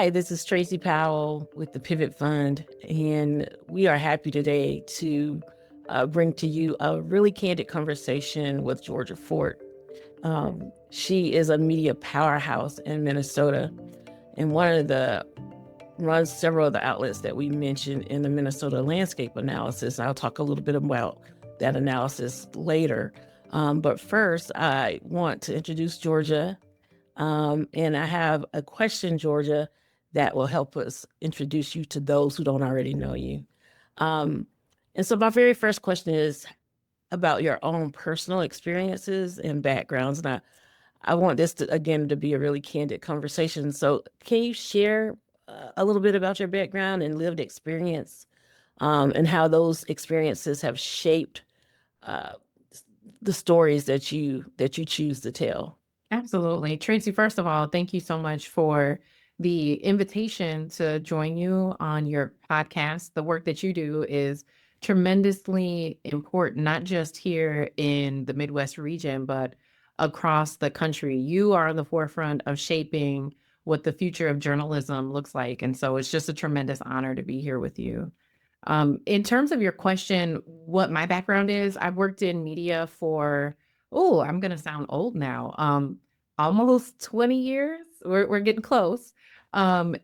Hi, this is Tracie Powell with the Pivot Fund, and we are happy today to bring to you a really candid conversation with Georgia Fort. She is a media powerhouse in Minnesota, and runs several of the outlets that we mentioned in the Minnesota landscape analysis. I'll talk a little bit about that analysis later. But first, I want to introduce Georgia. And I have a question, Georgia, that will help us introduce you to those who don't already know you. And so my very first question is about your own personal experiences and backgrounds. And I want this to, again, to be a really candid conversation. So can you share a little bit about your background and lived experience, and how those experiences have shaped uh, the stories that you choose to tell? Absolutely. Tracie, first of all, thank you so much for the invitation to join you on your podcast. The work that you do is tremendously important, not just here in the Midwest region, but across the country. You are on the forefront of shaping what the future of journalism looks like. And so it's just a tremendous honor to be here with you. In terms of your question, what my background is, I've worked in media for, oh, I'm going to sound old now, almost 20 years. We're getting close. I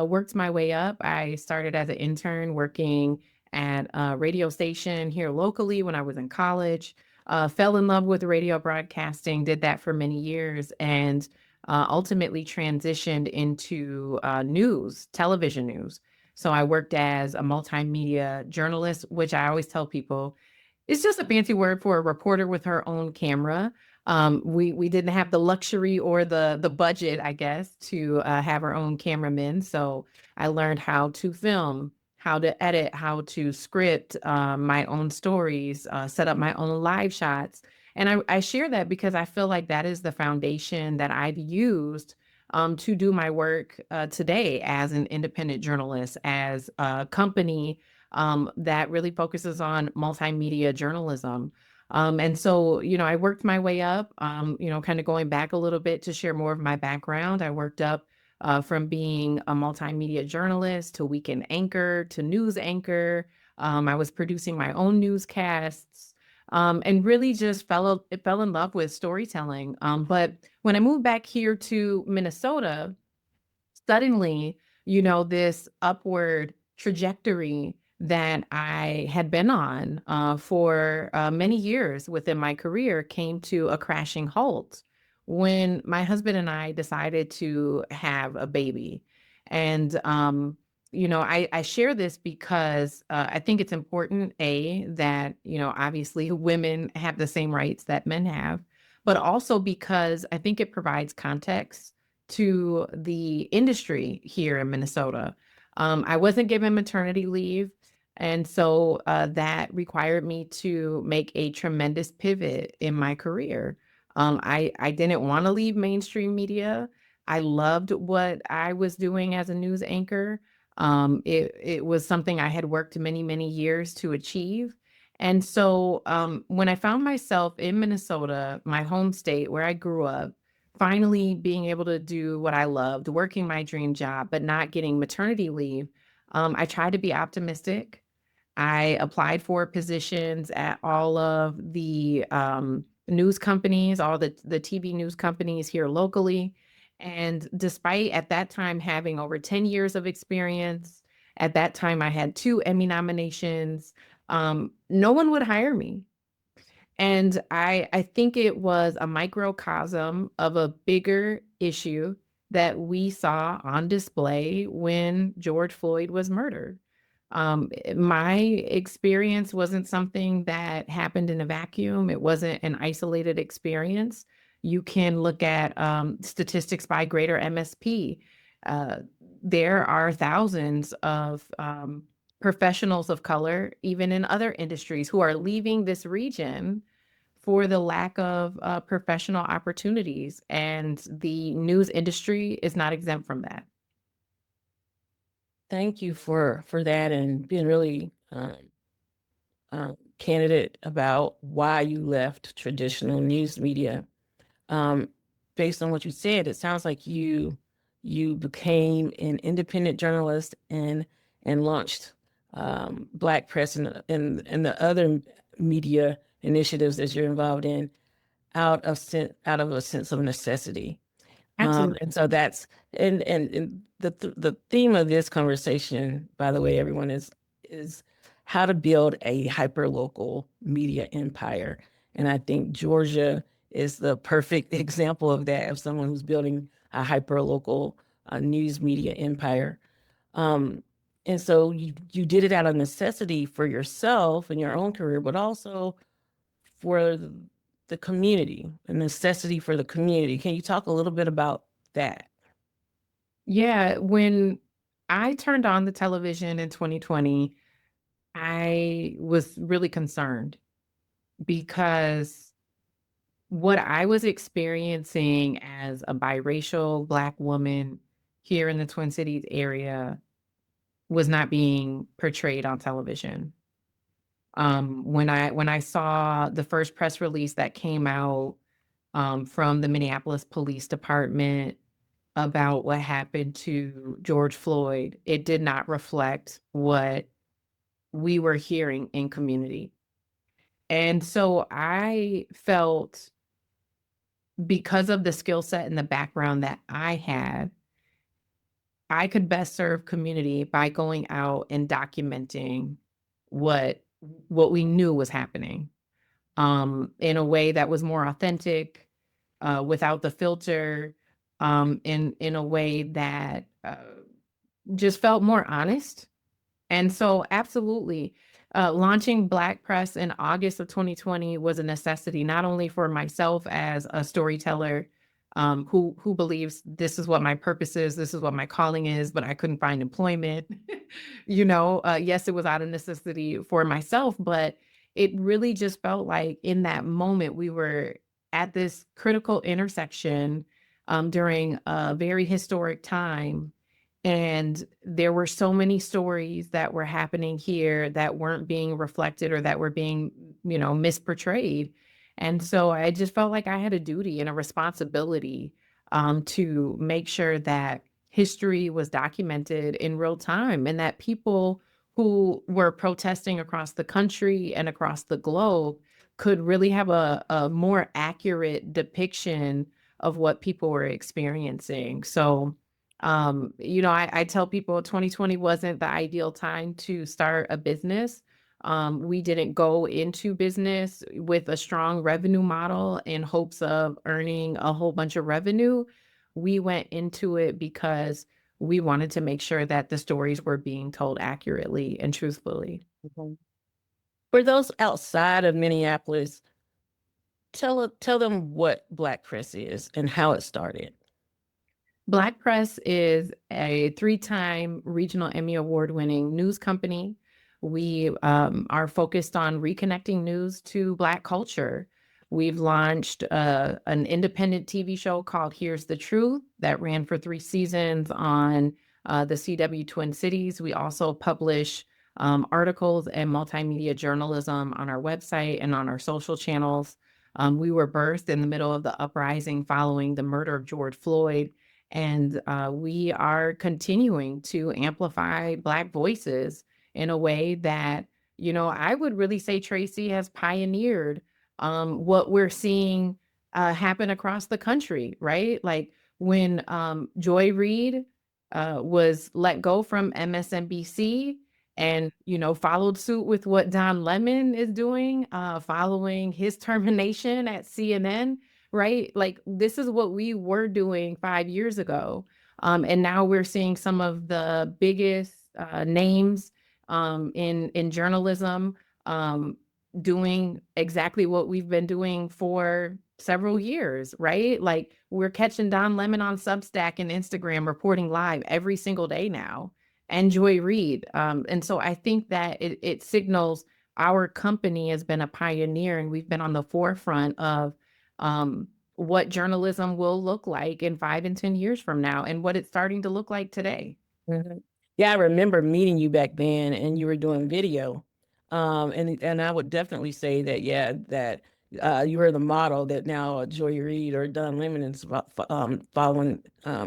worked my way up. I started as an intern working at a radio station here locally when I was in college. Fell in love with radio broadcasting, did that for many years, and ultimately transitioned into news, television news. So I worked as a multimedia journalist, which I always tell people is just a fancy word for a reporter with her own camera. We didn't have the luxury or the budget, I guess, to have our own cameramen. So I learned how to film, how to edit, how to script my own stories, set up my own live shots. And I share that because I feel like that is the foundation that I've used to do my work today as an independent journalist, as a company that really focuses on multimedia journalism. I worked my way up, kind of going back a little bit to share more of my background. I worked up from being a multimedia journalist to weekend anchor to news anchor. I was producing my own newscasts. And really just fell in love with storytelling. But when I moved back here to Minnesota, suddenly, this upward trajectory that I had been on for many years within my career came to a crashing halt when my husband and I decided to have a baby. And I share this because I think it's important, that, obviously women have the same rights that men have, but also because I think it provides context to the industry here in Minnesota. I wasn't given maternity leave. And so that required me to make a tremendous pivot in my career. I didn't want to leave mainstream media. I loved what I was doing as a news anchor. It was something I had worked many, many years to achieve. And so when I found myself in Minnesota, my home state where I grew up, finally being able to do what I loved, working my dream job, but not getting maternity leave, I tried to be optimistic. I applied for positions at all of the news companies, all the TV news companies here locally. And despite at that time having over 10 years of experience, at that time I had 2 Emmy nominations, no one would hire me. And I think it was a microcosm of a bigger issue that we saw on display when George Floyd was murdered. My experience wasn't something that happened in a vacuum. It wasn't an isolated experience. You can look at statistics by greater MSP. Uh, there are thousands of professionals of color, even in other industries, who are leaving this region for the lack of professional opportunities. And the news industry is not exempt from that. Thank you for that and being really candid about why you left traditional news media. Um, Based on what you said, it sounds like you became an independent journalist and launched Black Press and the other media initiatives that you're involved in out of a sense of necessity. Absolutely. And so that's and the theme of this conversation, by the way, everyone, is how to build a hyperlocal media empire. And I think Georgia is the perfect example of that, of someone who's building a hyperlocal news media empire. Um, and so you did it out of necessity for yourself and your own career, but also for the community, a necessity for the community. Can you talk a little bit about that? Yeah, when I turned on the television in 2020, I was really concerned because what I was experiencing as a biracial Black woman here in the Twin Cities area was not being portrayed on television. When I saw the first press release that came out from the Minneapolis Police Department about what happened to George Floyd, it did not reflect what we were hearing in community. And so I felt, because of the skill set and the background that I had, I could best serve community by going out and documenting what what we knew was happening, in a way that was more authentic, without the filter, in a way that just felt more honest. And so, absolutely, launching Black Press in August of 2020 was a necessity, not only for myself as a storyteller, who believes this is what my purpose is, this is what my calling is, but I couldn't find employment. Yes, it was out of necessity for myself, but it really just felt like in that moment we were at this critical intersection, during a very historic time, and there were so many stories that were happening here that weren't being reflected or that were being, misportrayed. And so I just felt like I had a duty and a responsibility, to make sure that history was documented in real time and that people who were protesting across the country and across the globe could really have a more accurate depiction of what people were experiencing. So, I tell people 2020 wasn't the ideal time to start a business. We didn't go into business with a strong revenue model in hopes of earning a whole bunch of revenue. We went into it because we wanted to make sure that the stories were being told accurately and truthfully. Mhm. For those outside of Minneapolis, tell them what Black Press is and how it started. Black Press is a three-time regional Emmy award-winning news company. We are focused on reconnecting news to Black culture. We've launched an independent TV show called Here's the Truth that ran for 3 seasons on the CW Twin Cities. We also publish articles and multimedia journalism on our website and on our social channels. We were birthed in the middle of the uprising following the murder of George Floyd, and we are continuing to amplify Black voices in a way that, I would really say Tracie has pioneered what we're seeing happen across the country, right? Like when Joy Reid was let go from MSNBC and, followed suit with what Don Lemon is doing, following his termination at CNN, right? Like this is what we were doing 5 years ago. And now we're seeing some of the biggest names in journalism doing exactly what we've been doing for several years, right? Like we're catching Don Lemon on Substack and Instagram reporting live every single day now, and Joy Reid. And so I think that it signals our company has been a pioneer and we've been on the forefront of what journalism will look like in 5 and 10 years from now and what it's starting to look like today. Mhm. Yeah, I remember meeting you back then, and you were doing video, and I would definitely say that, yeah, that you were the model that now Joy Reid or Don Lemon is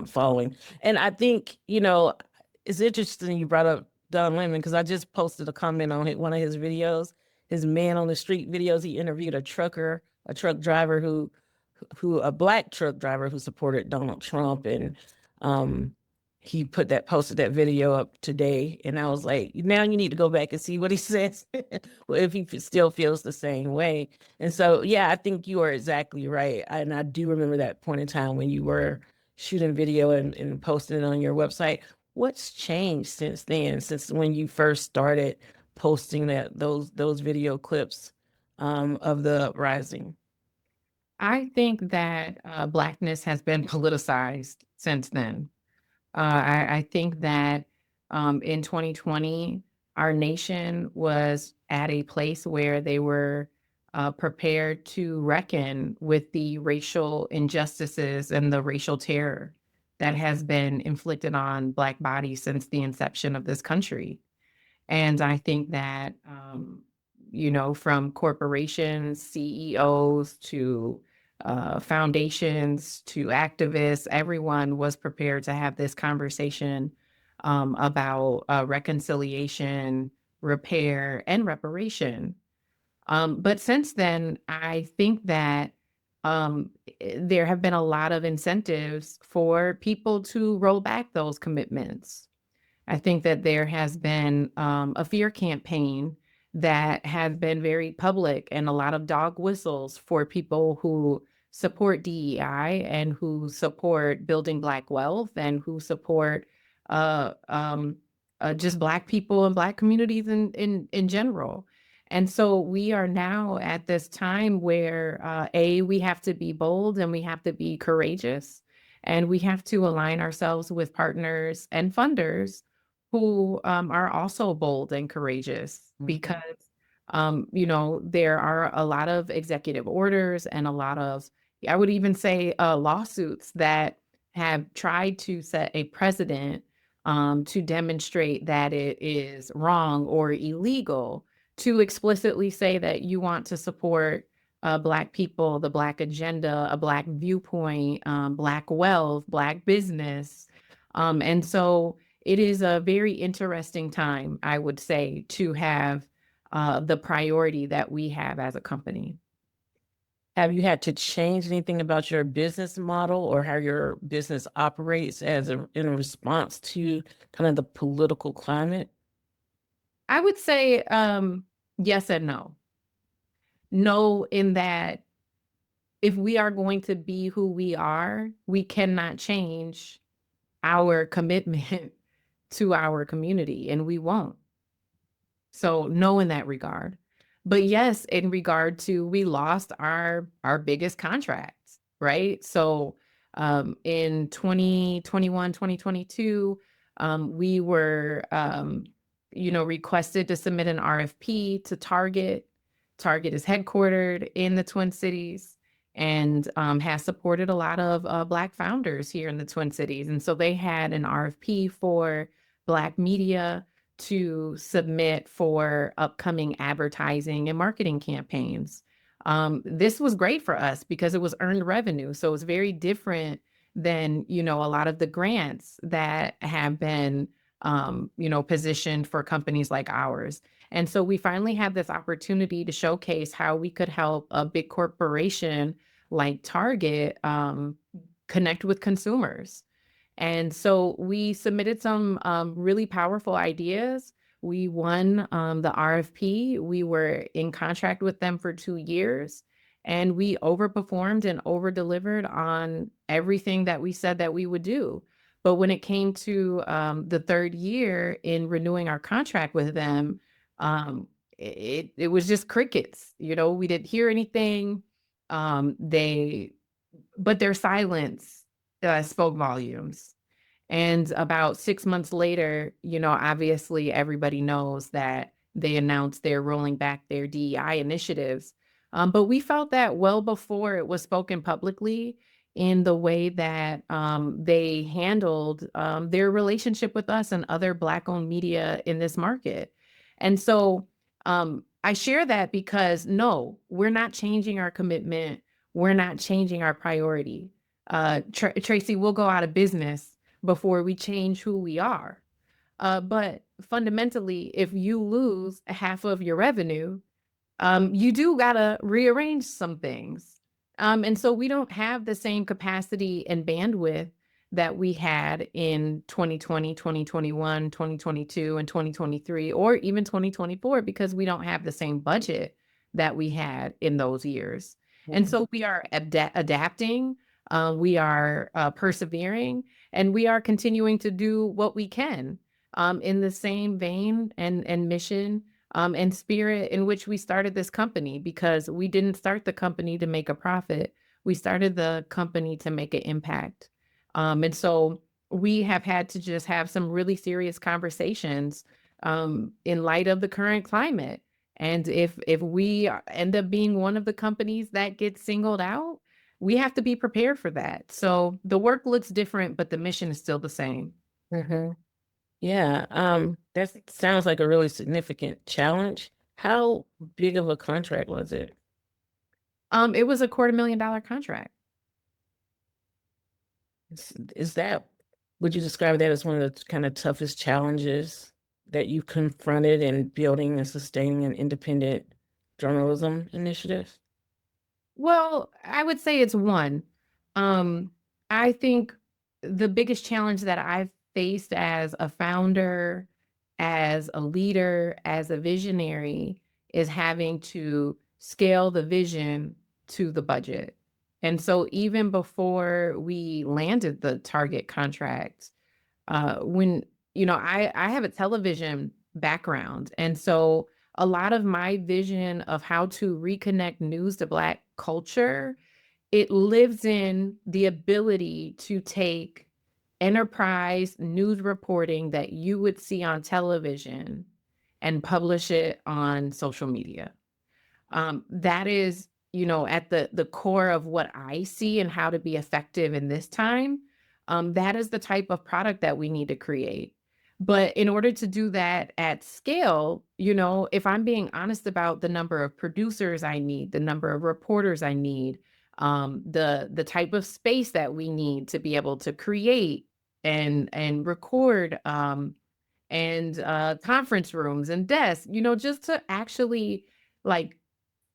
following. And I think, it's interesting you brought up Don Lemon because I just posted a comment on one of his videos, his man on the street videos. He interviewed a truck driver a black truck driver who supported Donald Trump, and um, he posted that video up today, and I was like, now you need to go back and see what he says, well, if he still feels the same way. And so, yeah, I think you are exactly right, and I do remember that point in time when you were shooting video and posting it on your website. What's changed since then, since when you first started posting those video clips of the uprising? I think that Blackness has been politicized since then. I think that in 2020, our nation was at a place where they were prepared to reckon with the racial injustices and the racial terror that has been inflicted on Black bodies since the inception of this country. And I think that, from corporations, CEOs to foundations to activists, everyone was prepared to have this conversation about reconciliation, repair, and reparation. But since then, I think that there have been a lot of incentives for people to roll back those commitments. I think that there has been a fear campaign that has been very public and a lot of dog whistles for people who support DEI and who support building Black wealth and who support uh, um, just Black people and Black communities in general. And so we are now at this time where we have to be bold and we have to be courageous and we have to align ourselves with partners and funders who are also bold and courageous because there are a lot of executive orders and a lot of, I would even say, lawsuits that have tried to set a precedent to demonstrate that it is wrong or illegal to explicitly say that you want to support Black people, the Black agenda, a Black viewpoint, Black wealth, Black business. And so it is a very interesting time, I would say, to have the priority that we have as a company. Have you had to change anything about your business model or how your business operates in response to kind of the political climate? I would say yes and no. No, in that if we are going to be who we are, we cannot change our commitment to our community, and we won't. So no in that regard. But yes, in regard to we lost our biggest contracts, right? So in 2021, 2022, we were requested to submit an RFP to Target. Target is headquartered in the Twin Cities and has supported a lot of Black founders here in the Twin Cities. And so they had an RFP for Black media to submit for upcoming advertising and marketing campaigns. This was great for us because it was earned revenue. So it's very different than, a lot of the grants that have been, positioned for companies like ours. And so we finally had this opportunity to showcase how we could help a big corporation like Target connect with consumers. And so we submitted some really powerful ideas. We won the RFP. We were in contract with them for 2 years, and we overperformed and over-delivered on everything that we said that we would do. But when it came to the 3rd year in renewing our contract with them, it was just crickets. We didn't hear anything. But their silence spoke volumes. And about 6 months later, obviously everybody knows that they announced they're rolling back their DEI initiatives. But we felt that well before it was spoken publicly in the way that they handled their relationship with us and other Black-owned media in this market. And so I share that because no, we're not changing our commitment. We're not changing our priority. Tracy, we'll go out of business before we change who we are. But fundamentally, if you lose half of your revenue, you do gotta rearrange some things. And so we don't have the same capacity and bandwidth that we had in 2020, 2021, 2022, and 2023, or even 2024, because we don't have the same budget that we had in those years. And so we are adapting, we are persevering, and we are continuing to do what we can in the same vein and mission and spirit in which we started this company, because we didn't start the company to make a profit. We started the company to make an impact. And so we have had to just have some really serious conversations in light of the current climate. And if we end up being one of the companies that gets singled out, we have to be prepared for that. So the work looks different, but the mission is still the same. Mhm. Yeah, that sounds like a really significant challenge. How big of a contract was it? It was a $250,000 contract. Is that would you describe that as one of the kind of toughest challenges that you confronted in building and sustaining an independent journalism initiative? Well, I would say it's one. Um, I think the biggest challenge that I've faced as a founder, as a leader, as a visionary is having to scale the vision to the budget. And so even before we landed the Target contract, when I have a television background, and so a lot of my vision of how to reconnect news to Black culture, it lives in the ability to take enterprise news reporting that you would see on television and publish it on social media. That is, at the core of what I see and how to be effective in this time. That is the type of product that we need to create. But in order to do that at scale, if I'm being honest about the number of producers I need, the number of reporters I need, the type of space that we need to be able to create and record, and conference rooms and desks, just to actually like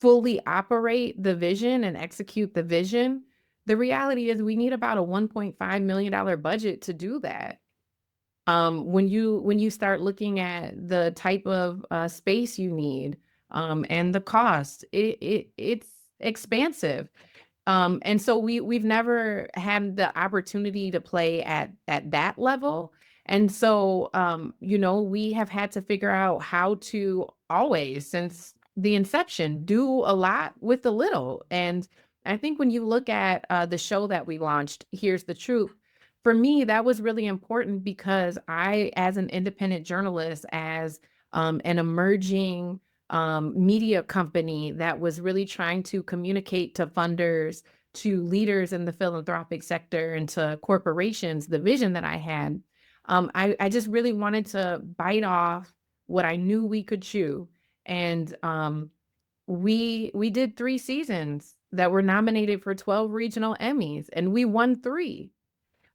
fully operate the vision and execute the vision, the reality is we need about a $1.5 million budget to do that. When you start looking at the type of space you need, and the cost, it's expansive. And so we've never had the opportunity to play at that level. And so we have had to figure out how to always, since the inception, do a lot with a little. And I think when you look at the show that we launched, Here's the Truth, for me, that was really important because I, as an independent journalist, as an emerging media company that was really trying to communicate to funders, to leaders in the philanthropic sector, and to corporations, the vision that I had, I just really wanted to bite off what I knew we could chew. And we did 3 seasons that were nominated for 12 regional Emmys, and we won 3.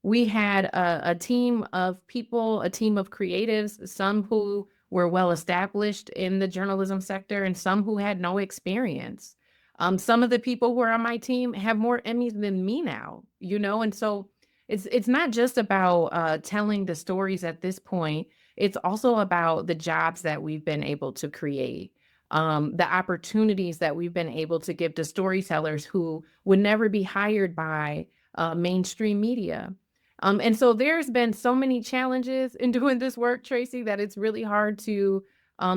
We had a team of people, a team of creatives, some who were well established in the journalism sector and some who had no experience. Some of the people who are on my team have more Emmys than me now, and so it's not just about telling the stories at this point. It's also about the jobs that we've been able to create, the opportunities that we've been able to give to storytellers who would never be hired by mainstream media. And so there's been so many challenges in doing this work, Tracy, that it's really hard to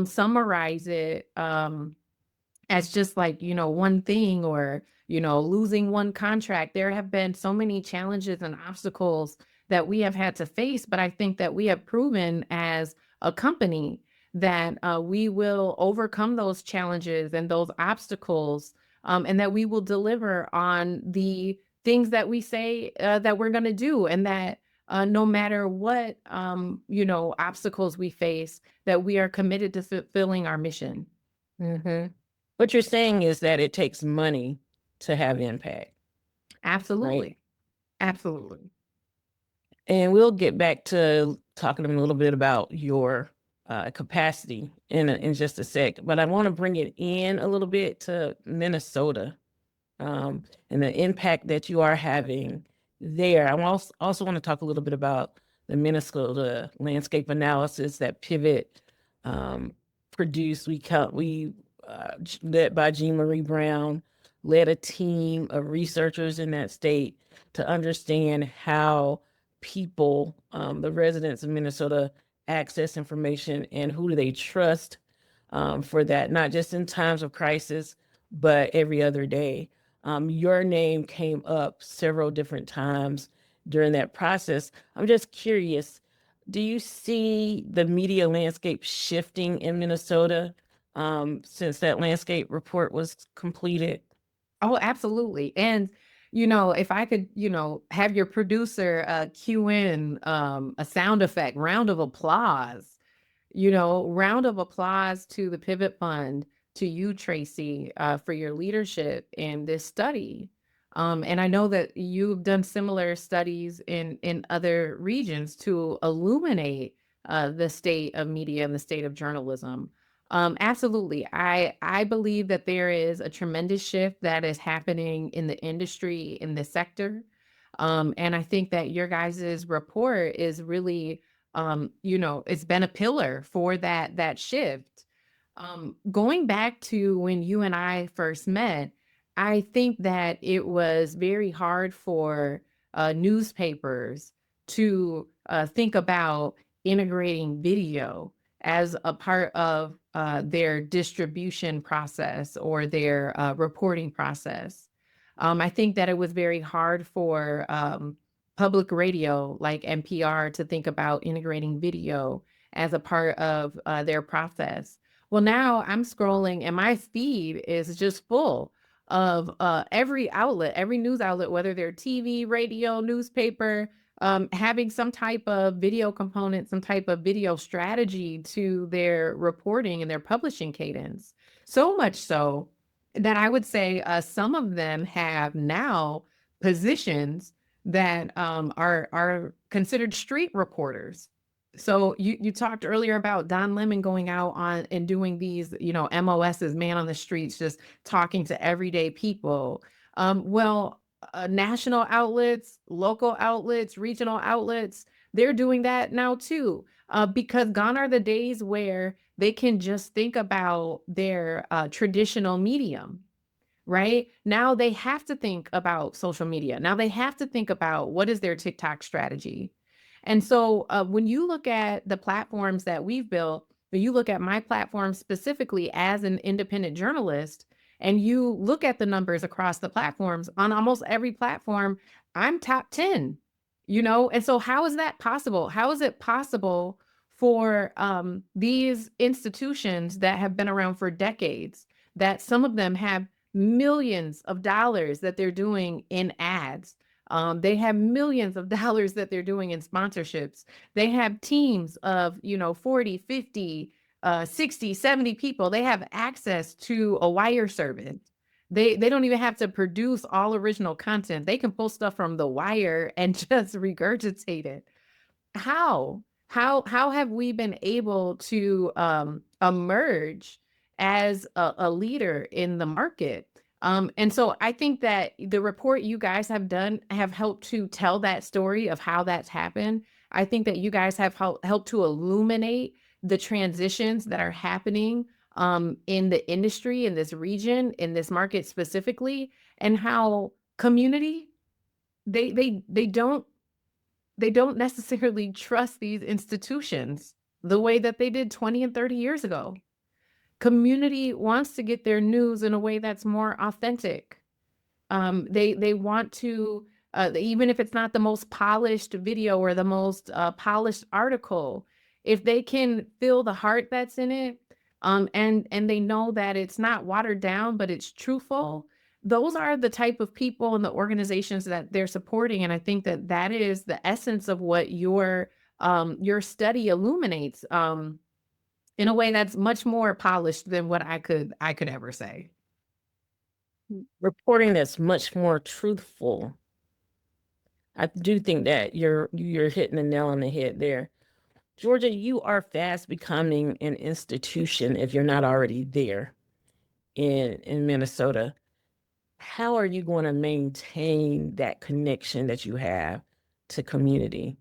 summarize it as just like, one thing, or, losing one contract. There have been so many challenges and obstacles that we have had to face, but I think that we have proven as a company that we will overcome those challenges and those obstacles, and that we will deliver on the things that we say that we're going to do, and that no matter what obstacles we face, that we are committed to fulfilling our mission. Mhm. What you're saying is that it takes money to have impact, right? Absolutely. Absolutely. And we'll get back to talking a little bit about your capacity in just a sec. But I want to bring it in a little bit to Minnesota, and the impact that you are having there. I also want to talk a little bit about the Minnesota landscape analysis that Pivot produced. Led by Jean Marie Brown, led a team of researchers in that state to understand how people, the residents of Minnesota, access information and who do they trust for that, not just in times of crisis, but every other day. Your name came up several different times during that process. I'm just curious, do you see the media landscape shifting in Minnesota since that landscape report was completed? Oh, absolutely. And, if I could, have your producer cue in a sound effect, round of applause. Round of applause to the Pivot Fund, to you, Tracy, for your leadership in this study. And I know that you've done similar studies in other regions to illuminate the state of media and the state of journalism. Absolutely, I believe that there is a tremendous shift that is happening in the industry in this sector, and I think that your guys's report is really it's been a pillar for that shift. Going back to when you and I first met, I think that it was very hard for newspapers to think about integrating video as a part of their distribution process or their reporting process. I think that it was very hard for public radio like NPR to think about integrating video as a part of their process. Well, now I'm scrolling and my feed is just full of every outlet, every news outlet, whether they're TV, radio, newspaper, having some type of video component, some type of video strategy to their reporting and their publishing cadence. So much so that I would say some of them have now positions that are considered street reporters. So you talked earlier about Don Lemon going out on and doing these, MOSs, man on the streets, just talking to everyday people. National outlets, local outlets, regional outlets, they're doing that now too. Because gone are the days where they can just think about their traditional medium. Right? Now they have to think about social media. Now they have to think about what is their TikTok strategy. And so when you look at the platforms that we've built, when you look at my platform specifically as an independent journalist, and you look at the numbers across the platforms, on almost every platform, I'm top 10, And so how is that possible? How is it possible for these institutions that have been around for decades, that some of them have millions of dollars that they're doing in ads? They have millions of dollars that they're doing in sponsorships. They have teams of, 40, 50, 60, 70 people. They have access to a wire service. They don't even have to produce all original content. They can pull stuff from the wire and just regurgitate it. How? How have we been able to emerge as a leader in the market? And so I think that the report you guys have done have helped to tell that story of how that's happened. I think that you guys have helped to illuminate the transitions that are happening in the industry, in this region, in this market specifically, and how community they don't necessarily trust these institutions the way that they did 20 and 30 years ago. Community wants to get their news in a way that's more authentic. They want to, even if it's not the most polished video or the most polished article, if they can feel the heart that's in it, and they know that it's not watered down, but it's truthful. Those are the type of people and the organizations that they're supporting, and I think that that is the essence of what your study illuminates. in a way that's much more polished than what I could ever say. Reporting that's much more truthful. I do think that you're hitting the nail on the head there. Georgia, you are fast becoming an institution if you're not already there in Minnesota. How are you going to maintain that connection that you have to community?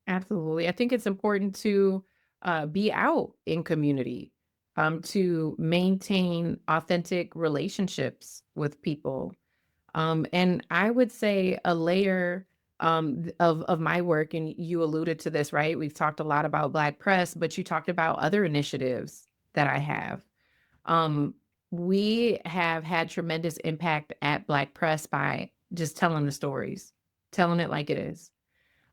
Absolutely. I think it's important to be out in community, to maintain authentic relationships with people. And I would say a layer of my work, and you alluded to this, right? We've talked a lot about Black Press, but you talked about other initiatives that I have. Um, we have had tremendous impact at Black Press by just telling the stories, telling it like it is.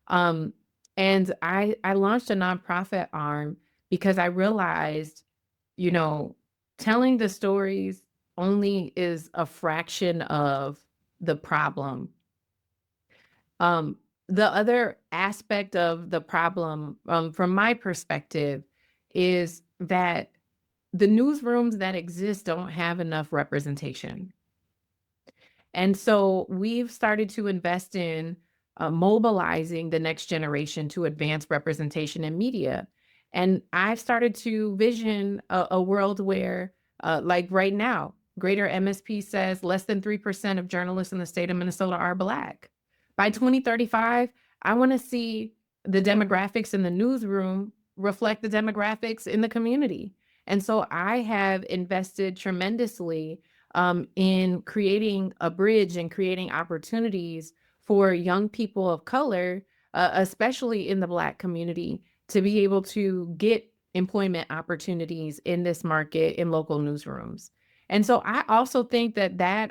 Um, and I launched a nonprofit arm because I realized, you know, telling the stories only is a fraction of the problem. Um, the other aspect of the problem, from my perspective, is that the newsrooms that exist don't have enough representation. And so we've started to invest in mobilizing the next generation to advance representation in media. And I've started to vision a world where, like right now, Greater MSP says less than 3% of journalists in the state of Minnesota are Black. By 2035, I want to see the demographics in the newsroom reflect the demographics in the community. And so I have invested tremendously in creating a bridge and creating opportunities for young people of color, especially in the Black community, to be able to get employment opportunities in this market in local newsrooms. And so I also think that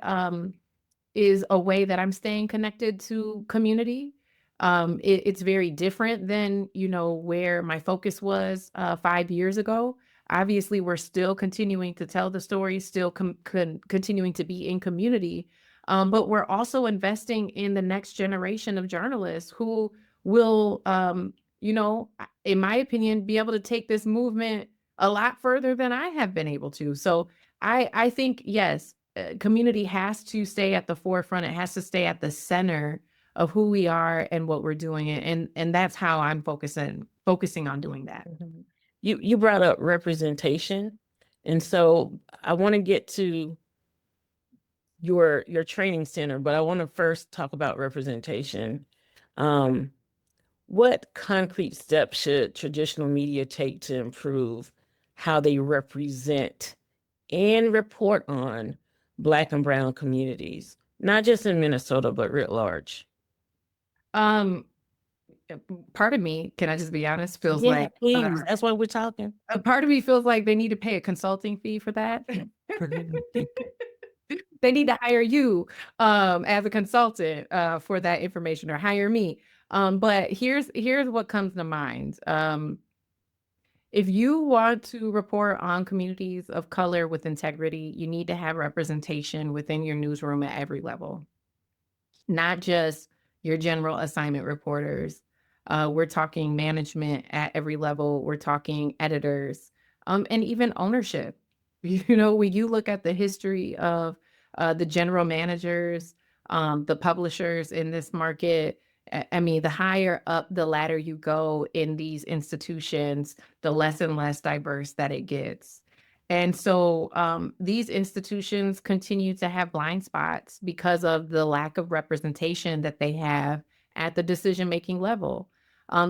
is a way that I'm staying connected to community. It's very different than, where my focus was 5 years ago. Obviously, we're still continuing to tell the story, still continuing to be in community, but we're also investing in the next generation of journalists who will, in my opinion, be able to take this movement a lot further than I have been able to. So I think, yes, community has to stay at the forefront. It has to stay at the center of who we are and what we're doing, and that's how I'm focusing on doing that. Mhm. You brought up representation, and so I want to get to your training center, but I want to first talk about representation. Um, what concrete steps should traditional media take to improve how they represent and report on Black and Brown communities, not just in Minnesota, but writ large? Um, Part of me, can I just be honest, feels Yeah, like please. That's why we're talking. a part of me feels like they need to pay a consulting fee for that. They need to hire you as a consultant for that information, or hire me. But here's what comes to mind. If you want to report on communities of color with integrity, you need to have representation within your newsroom at every level, not just your general assignment reporters. We're talking management at every level. We're talking editors, and even ownership. When you look at the history of the general managers, the publishers in this market, I mean, the higher up the ladder you go in these institutions, the less and less diverse that it gets. And so these institutions continue to have blind spots because of the lack of representation that they have at the decision-making level.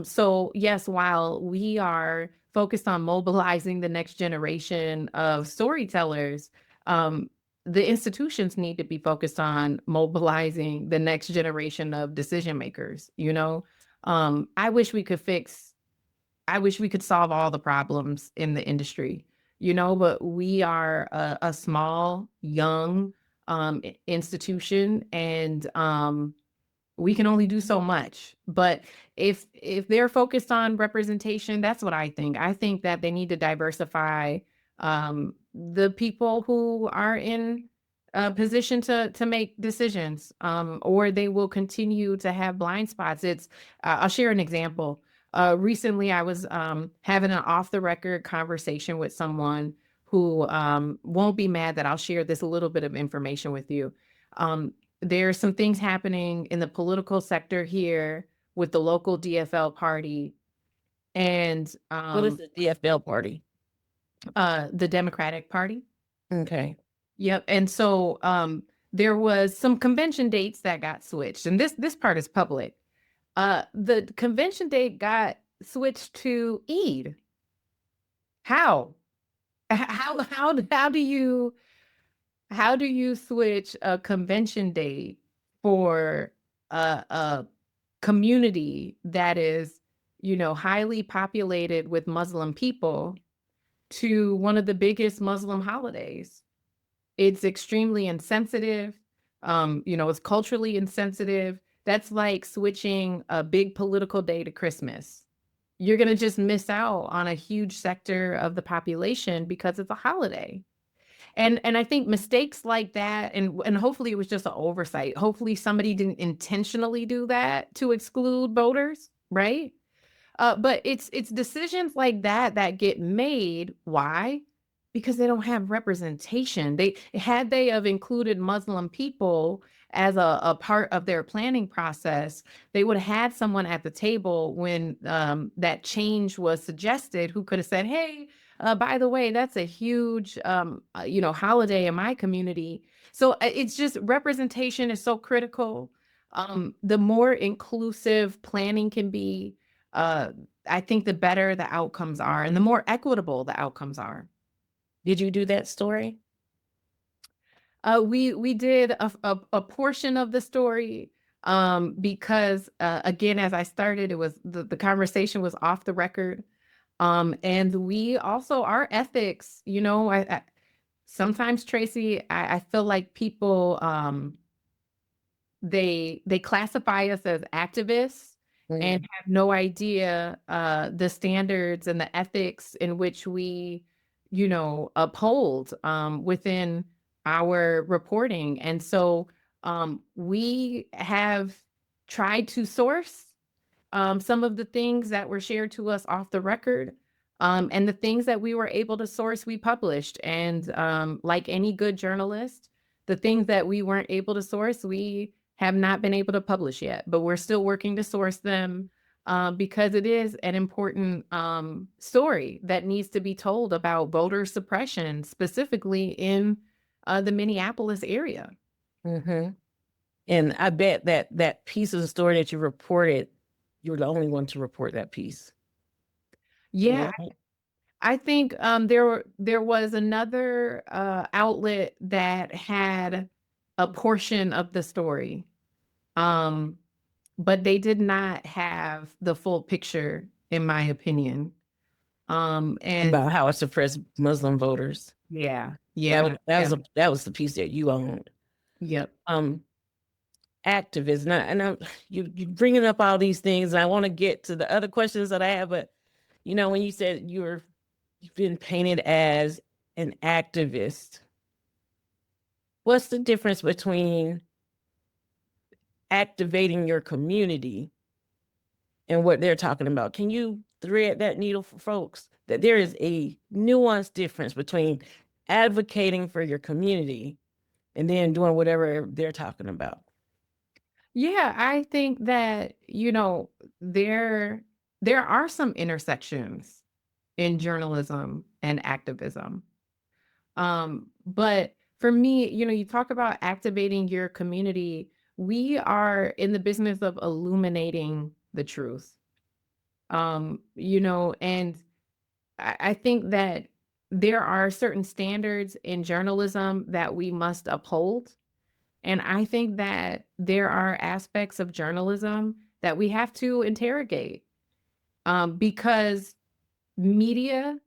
So yes, while we are focused on mobilizing the next generation of storytellers, the institutions need to be focused on mobilizing the next generation of decision makers. I wish we could solve all the problems in the industry, but we are a small, young institution, and we can only do so much. But if they're focused on representation, that's what I think. I think that they need to diversify the people who are in a position to make decisions, or they will continue to have blind spots. I'll share an example. recently I was having an off the record conversation with someone who won't be mad that I'll share this little bit of information with you. Um, there are some things happening in the political sector here with the local DFL party and What is the DFL party? the Democratic Party. Okay. Yep. And so there was some convention dates that got switched, and this part is public. The convention date got switched to Eid. How? How do you switch a convention date for a community that is, highly populated with Muslim people to one of the biggest Muslim holidays? It's extremely insensitive. It's culturally insensitive. That's like switching a big political day to Christmas. You're going to just miss out on a huge sector of the population because it's a holiday. And I think mistakes like that, and hopefully it was just an oversight. Hopefully somebody didn't intentionally do that to exclude voters, right? But it's decisions like that that get made. Why? Because they don't have representation. They have included Muslim people as a part of their planning process, they would have had someone at the table when that change was suggested who could have said, hey, by the way, that's a huge holiday in my community. So it's just representation is so critical. The more inclusive planning can be, I think the better the outcomes are and the more equitable the outcomes are. Did you do that story? We did a portion of the story because again, as I started, it was the conversation was off the record. And we also our ethics, I sometimes Tracie, I feel like people they classify us as activists and have no idea the standards and the ethics in which we, uphold within our reporting. And so we have tried to source some of the things that were shared to us off the record. And the things that we were able to source, we published. And like any good journalist, the things that we weren't able to source, we have not been able to publish yet, but we're still working to source them because it is an important story that needs to be told about voter suppression, specifically in the Minneapolis area. Mm-hmm. And I bet that piece of the story that you reported, you're the only one to report that piece. Yeah, Right? I think there was another outlet that had a portion of the story, but they did not have the full picture, in my opinion. And About how it suppressed Muslim voters. yeah, That yeah, was the piece that you owned. yep. Activists. And you bringing up all these things, and I want to get to the other questions that I have. But when you said you've been painted as an activist, what's the difference between activating your community and what they're talking about? Can you thread that needle for folks that there is a nuanced difference between advocating for your community and then doing whatever they're talking about? Yeah, I think that, there are some intersections in journalism and activism. But for me, you talk about activating your community. We are in the business of illuminating the truth. And I think that there are certain standards in journalism that we must uphold. And I think that there are aspects of journalism that we have to interrogate because media,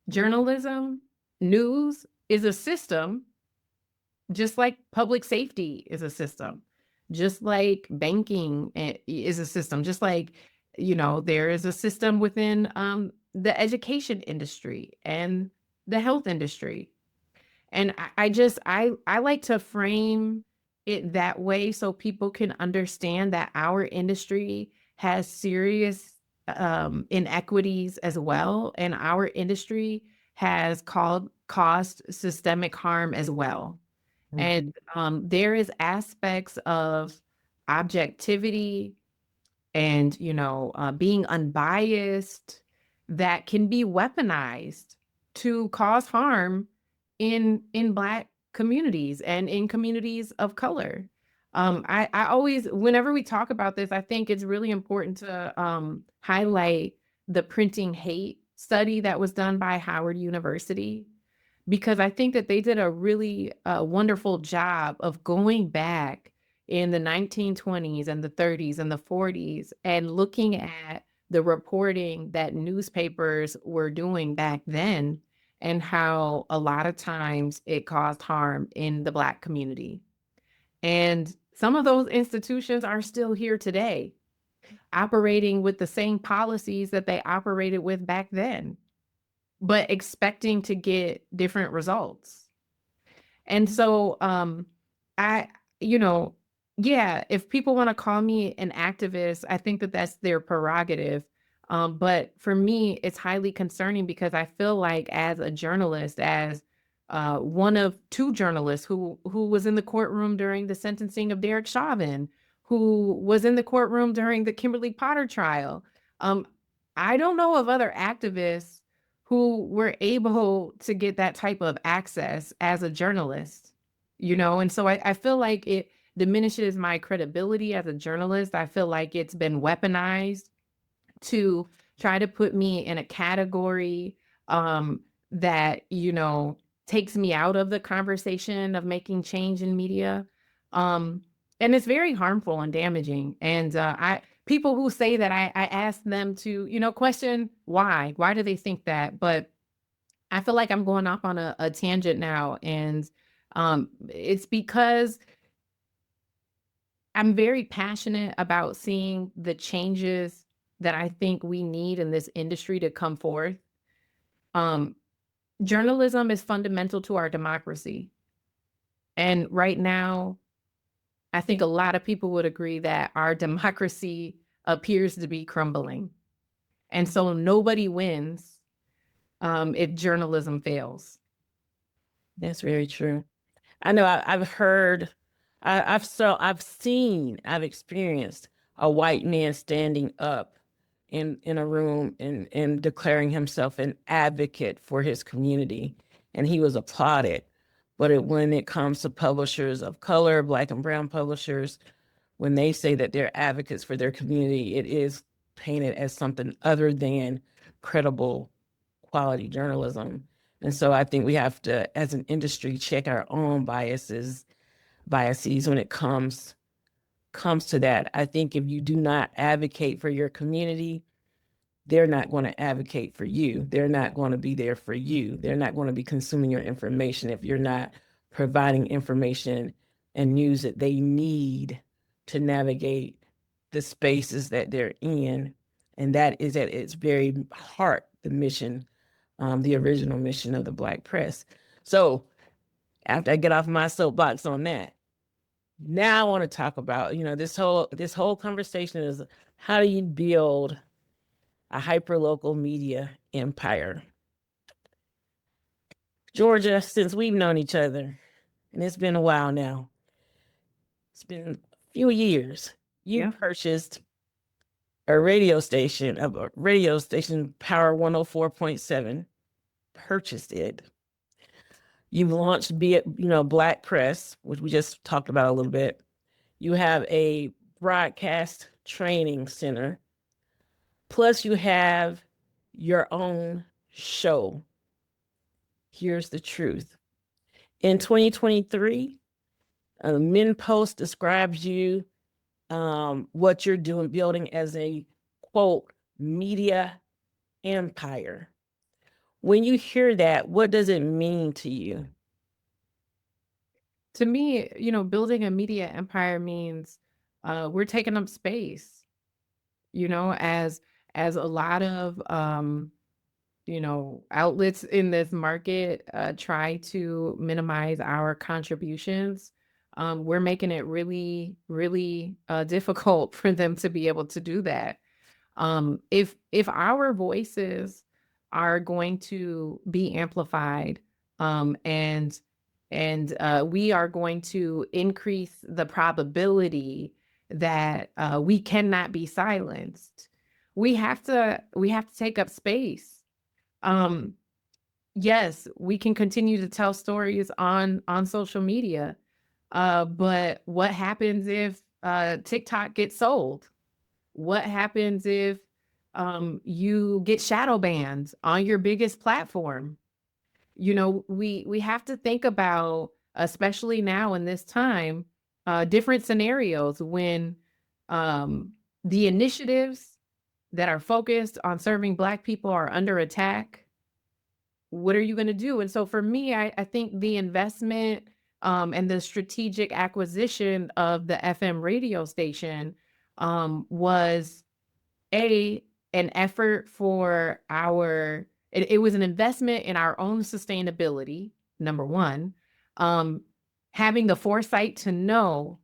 journalism, news is a system, just like public safety is a system, just like banking is a system, just like, there is a system within the education industry and the health industry. And I like to frame it that way so people can understand that our industry has serious inequities as well, and our industry has caused systemic harm as well. And Mhm. there is aspects of objectivity and being unbiased that can be weaponized to cause harm in Black communities and in communities of color. I always, whenever we talk about this, I think it's really important to highlight the printing hate study that was done by Howard University, because I think that they did a really wonderful job of going back in the 1920s and the 30s and the 40s and looking at the reporting that newspapers were doing back then and how a lot of times it caused harm in the Black community. And some of those institutions are still here today, operating with the same policies that they operated with back then, but expecting to get different results. And so I you know, yeah, if people want to call me an activist, I think that that's their prerogative. But for me, it's highly concerning because I feel like as a journalist, as one of two journalists who was in the courtroom during the sentencing of Derek Chauvin, who was in the courtroom during the Kimberly Potter trial, um, I don't know of other activists who were able to get that type of access as a journalist, and so I feel like it diminishes my credibility as a journalist. I feel like it's been weaponized to try to put me in a category that, takes me out of the conversation of making change in media. Um, and it's very harmful and damaging. And I people who say that I ask them to, question why. Why do they think that? But I feel like I'm going off on a tangent now. And it's because I'm very passionate about seeing the changes that I think we need in this industry to come forth. Um, Journalism is fundamental to our democracy. And right now, I think a lot of people would agree that our democracy appears to be crumbling. And so nobody wins if journalism fails. That's very true. I know I've heard, I've seen, I've experienced a white man standing up in a room and declaring himself an advocate for his community, and he was applauded. But when it comes to publishers of color, Black and brown publishers, when they say that they're advocates for their community, it is painted as something other than credible quality journalism. And so I think we have to, as an industry, check our own biases when it comes to that. I think if you do not advocate for your community, they're not going to advocate for you. They're not going to be there for you. They're not going to be consuming your information if you're not providing information and news that they need to navigate the spaces that they're in. And that is at its very heart the mission, the original mission of the Black press. So after I get off my soapbox on that, now I want to talk about, this whole conversation is how do you build a hyperlocal media empire? Georgia, since we've known each other, and it's been a while now, it's been a few years, you Yeah. purchased a radio station, Power 104.7, purchased it. You've launched Black Press, which we just talked about a little bit. You have a broadcast training center. Plus, you have your own show. Here's the truth. In 2023, MinPost describes you, what you're doing, building as a quote, media empire. When you hear that, what does it mean to you? To me, building a media empire means we're taking up space, as a lot of outlets in this market try to minimize our contributions. We're making it really, really difficult for them to be able to do that. If our voices are going to be amplified, and we are going to increase the probability that we cannot be silenced, we have to take up space. Um, yes, we can continue to tell stories on social media, but what happens if TikTok gets sold? What happens if you get shadow banned on your biggest platform? We have to think about, especially now in this time, different scenarios when um, the initiatives that are focused on serving Black people are under attack. What are you going to do? And so for me, I think the investment and the strategic acquisition of the FM radio station was a an effort for it was an investment in our own sustainability, number one. Um, Having the foresight to know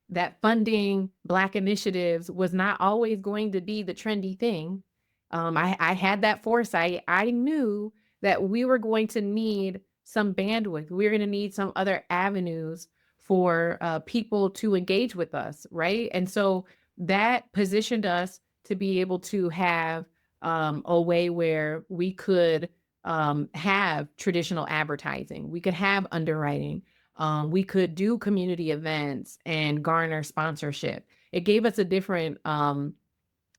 that funding Black initiatives was not always going to be the trendy thing. I had that foresight. I knew that we were going to need some bandwidth. We are going to need some other avenues for people to engage with us, right? And so that positioned us to be able to have a way where we could have traditional advertising, we could have underwriting, we could do community events and garner sponsorship. It gave us a different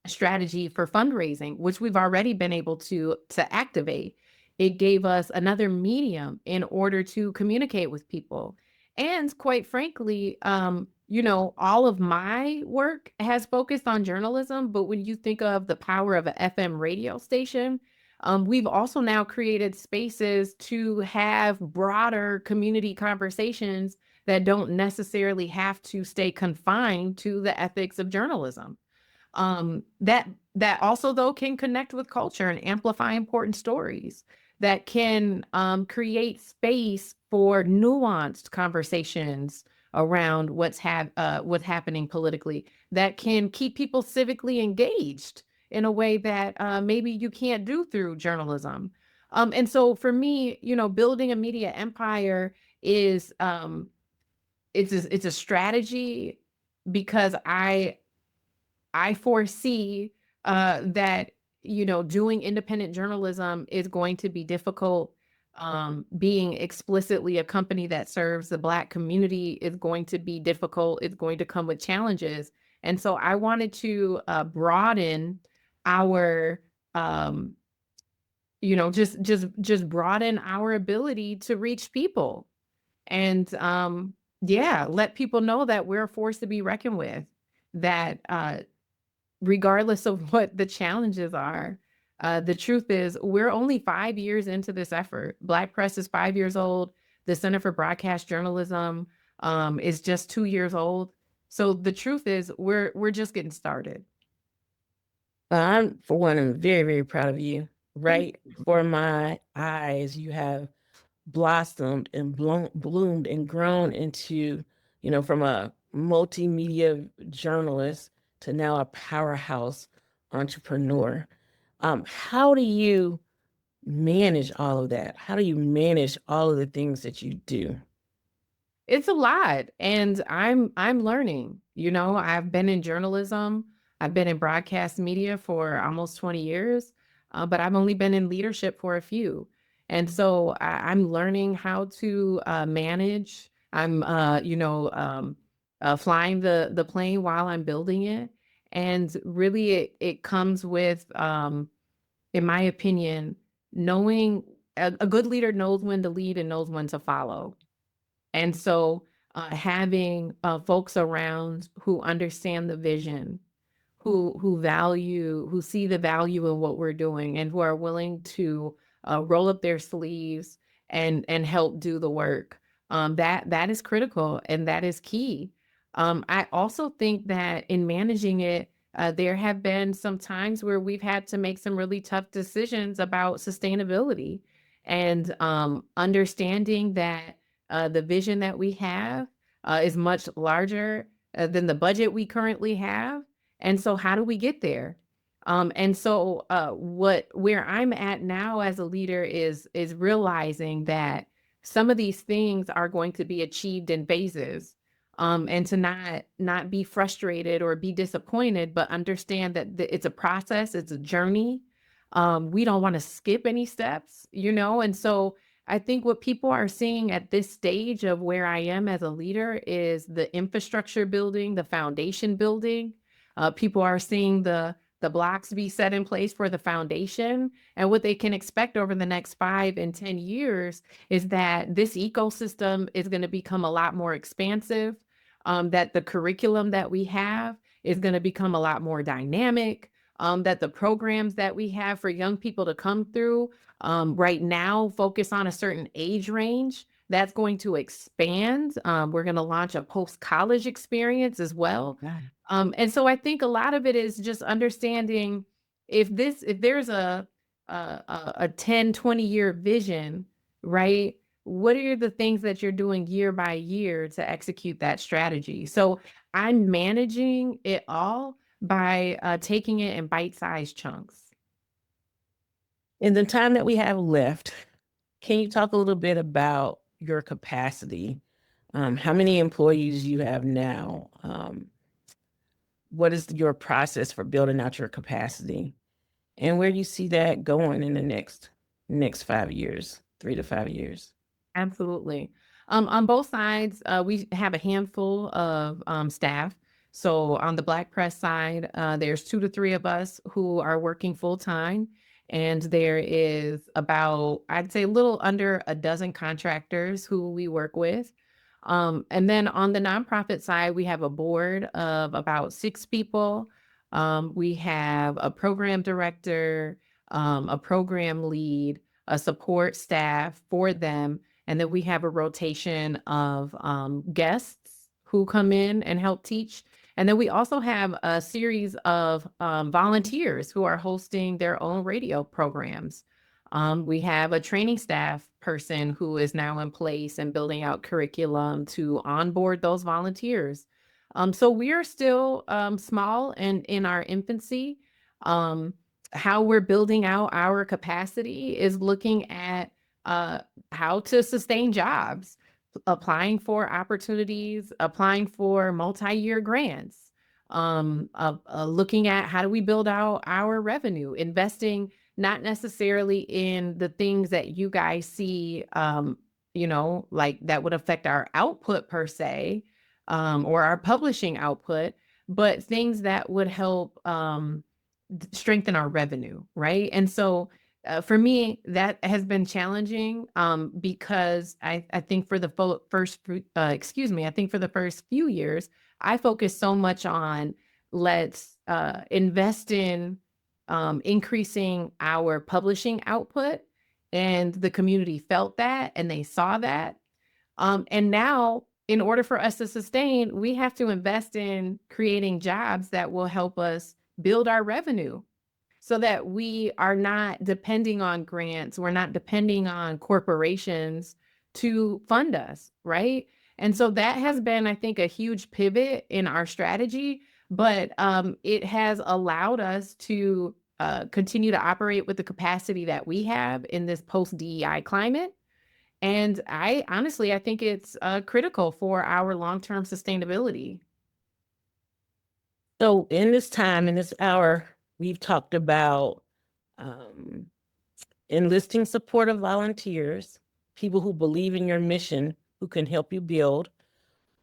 strategy for fundraising, which we've already been able to activate. It gave us another medium in order to communicate with people. And quite frankly, all of my work has focused on journalism, but when you think of the power of an FM radio station, we've also now created spaces to have broader community conversations that don't necessarily have to stay confined to the ethics of journalism. That also though can connect with culture and amplify important stories, that can create space for nuanced conversations around what's happening politically, that can keep people civically engaged in a way that maybe you can't do through journalism. And so for me, building a media empire is it's a strategy, because I foresee that doing independent journalism is going to be difficult. Being explicitly a company that serves the Black community is going to be difficult. It's going to come with challenges, and so I wanted to broaden our, um, just broaden our ability to reach people, and yeah, let people know that we're a force to be reckoned with. That regardless of what the challenges are, the truth is we're only 5 years into this effort. Black Press is 5 years old. The Center for Broadcast Journalism is just 2 years old. So the truth is we're just getting started. I'm, for one, I'm very, very proud of you. Thank Right before my eyes, you have blossomed and bloomed and grown into, from a multimedia journalist to now a powerhouse entrepreneur. How do you manage all of that? How do you manage all of the things that you do? It's a lot, and I'm learning. I've been in journalism, I've been in broadcast media for almost 20 years, but I've only been in leadership for a few. And so I'm learning how to manage. I'm flying the plane while I'm building it. And really it comes with in my opinion, knowing a good leader knows when to lead and knows when to follow. And so having folks around who understand the vision, who see the value in what we're doing, and who are willing to roll up their sleeves and help do the work. That is critical, and that is key. I also think that in managing it, there have been some times where we've had to make some really tough decisions about sustainability, and understanding that the vision that we have is much larger than the budget we currently have. And so how do we get there? And so where I'm at now as a leader is realizing that some of these things are going to be achieved in phases. And to not be frustrated or be disappointed, but understand that it's a process, it's a journey. We don't want to skip any steps, you know? And so I think what people are seeing at this stage of where I am as a leader is the infrastructure building, the foundation building. People are seeing the blocks be set in place for the foundation. And what they can expect over the next 5 and 10 years is that this ecosystem is going to become a lot more expansive, that the curriculum that we have is going to become a lot more dynamic, that the programs that we have for young people to come through right now focus on a certain age range. That's going to expand. We're going to launch a post-college experience as well. And so I think a lot of it is just understanding if there's a 10, 20-year vision, right? What are the things that you're doing year by year to execute that strategy? So I'm managing it all by taking it in bite-sized chunks. In the time that we have left, can you talk a little bit about your capacity? How many employees you have now? What is your process for building out your capacity? And where do you see that going in the next 5 years, 3 to 5 years? Absolutely. On both sides, we have a handful of staff. So on the Black Press side, there's 2 to 3 of us who are working full time, and there is about, I'd say, a little under a dozen contractors who we work with. And then on the nonprofit side, we have a board of about 6 people. We have a program director, a program lead, a support staff for them, and then we have a rotation of guests who come in and help teach. And then we also have a series of volunteers who are hosting their own radio programs. We have a training staff person who is now in place and building out curriculum to onboard those volunteers. So we are still small and in our infancy. Um, how we're building out our capacity is looking at uh, how to sustain jobs, applying for opportunities, applying for multi-year grants, looking at how do we build out our revenue, investing not necessarily in the things that you guys see, like that would affect our output per se, or our publishing output, but things that would help strengthen our revenue, right? And so for me, that has been challenging because I think for the I think for the first few years, I focused so much on let's invest in increasing our publishing output, and the community felt that and they saw that. And now, in order for us to sustain, we have to invest in creating jobs that will help us build our revenue so that we are not depending on grants, we're not depending on corporations to fund us, right? And so that has been, I think, a huge pivot in our strategy, but it has allowed us to continue to operate with the capacity that we have in this post DEI climate. And I think it's critical for our long-term sustainability. So in this time, in this hour, we've talked about um, enlisting support of volunteers, people who believe in your mission, who can help you build.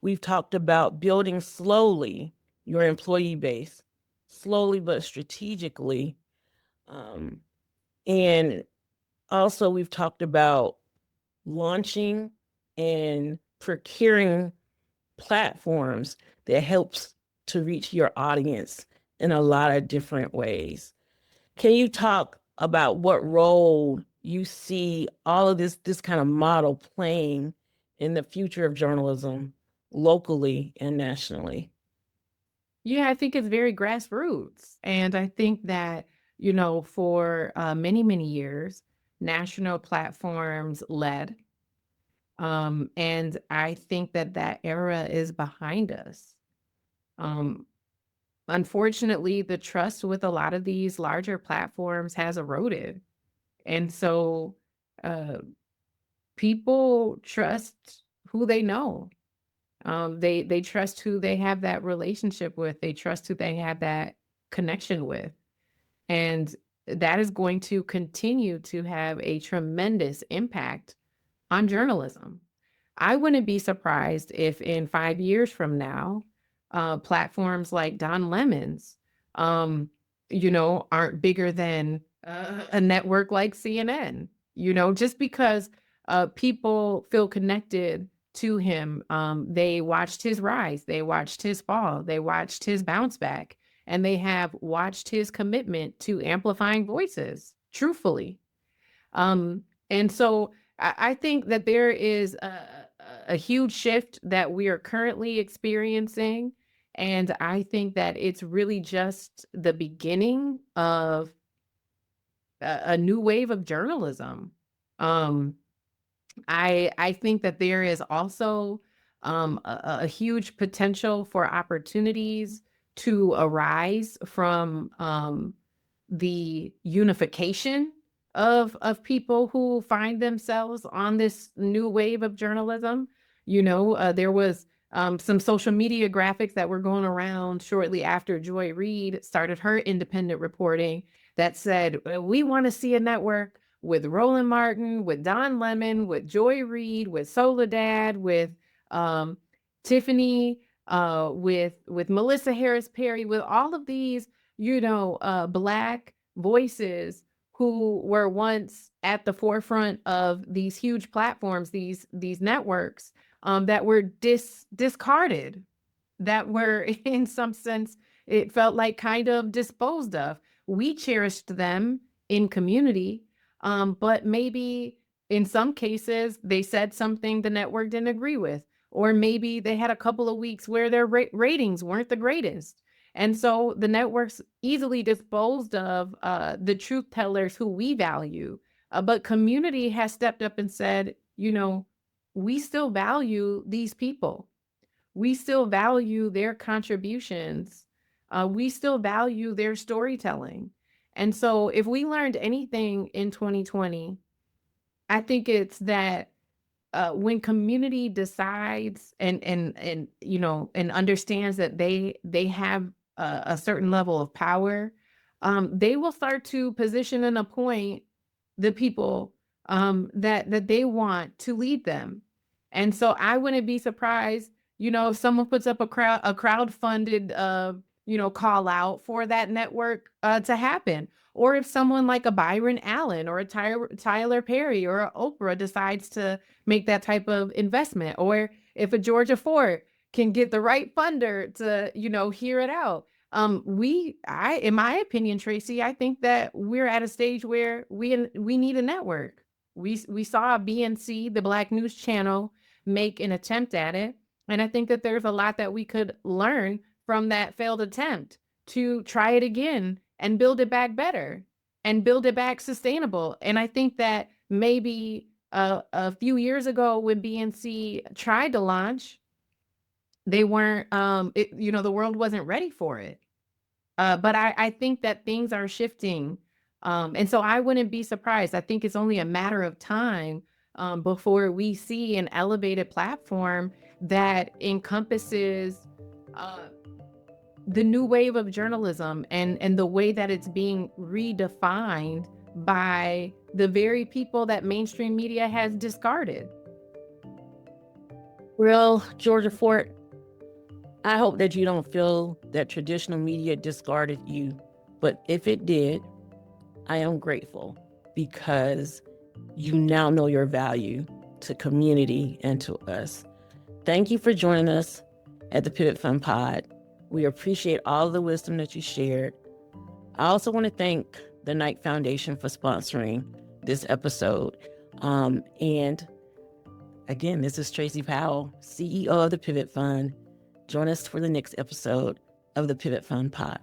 We've talked about building slowly your employee base, slowly but strategically. Um, and also, we've talked about launching and procuring platforms that helps to reach your audience in a lot of different ways. Can you talk about what role you see all of this kind of model playing in the future of journalism locally and nationally? Yeah, I think it's very grassroots. And I think that, for many, many years, national platforms led. And I think that that era is behind us. Um, unfortunately, the trust with a lot of these larger platforms has eroded. And so uh, people trust who they know. They trust who they have that relationship with. They trust who they have that connection with. And that is going to continue to have a tremendous impact on journalism. I wouldn't be surprised if in 5 years from now, platforms like Don Lemon's, um, aren't bigger than a network like CNN, just because people feel connected to him. They watched his rise, they watched his fall, they watched his bounce back, and they have watched his commitment to amplifying voices truthfully. And so I think that there is a huge shift that we are currently experiencing. And I think that it's really just the beginning of a new wave of journalism. Um, I think that there is also a huge potential for opportunities to arise from the unification of people who find themselves on this new wave of journalism. There was some social media graphics that were going around shortly after Joy Reid started her independent reporting that said, we want to see a network with Roland Martin, with Don Lemon, with Joy Reid, with Soledad, with um, Tiffany, with Melissa Harris Perry, with all of these, Black voices who were once at the forefront of these huge platforms, these networks, that were discarded, that were in some sense, it felt like kind of disposed of. We cherished them in community, but maybe in some cases they said something the network didn't agree with, or maybe they had a couple of weeks where their ratings weren't the greatest. And so the networks easily disposed of the truth tellers who we value. But community has stepped up and said, we still value these people. We still value their contributions. We still value their storytelling. And so if we learned anything in 2020, I think it's that when community decides and understands that they have a certain level of power, they will start to position and appoint the people that they want to lead them. And so I wouldn't be surprised, if someone puts up a crowd-funded call out for that network to happen. Or if someone like a Byron Allen or a Tyler Perry or a Oprah decides to make that type of investment, or if a Georgia Ford can get the right funder to, hear it out. In my opinion, Tracie, I think that we're at a stage where we need a network. We saw BNC, the Black News Channel, make an attempt at it. And I think that there's a lot that we could learn from that failed attempt to try it again and build it back better and build it back sustainable. And I think that maybe a few years ago when BNC tried to launch, they weren't, the world wasn't ready for it. But I think that things are shifting. And so I wouldn't be surprised. I think it's only a matter of time before we see an elevated platform that encompasses the new wave of journalism and the way that it's being redefined by the very people that mainstream media has discarded. Well, Georgia Fort, I hope that you don't feel that traditional media discarded you. But if it did, I am grateful because you now know your value to community and to us. Thank you for joining us at the Pivot Fund Pod. We appreciate all the wisdom that you shared. I also want to thank the Knight Foundation for sponsoring this episode. And again, this is Tracie Powell, CEO of the Pivot Fund. Join us for the next episode of the Pivot Fund Pod.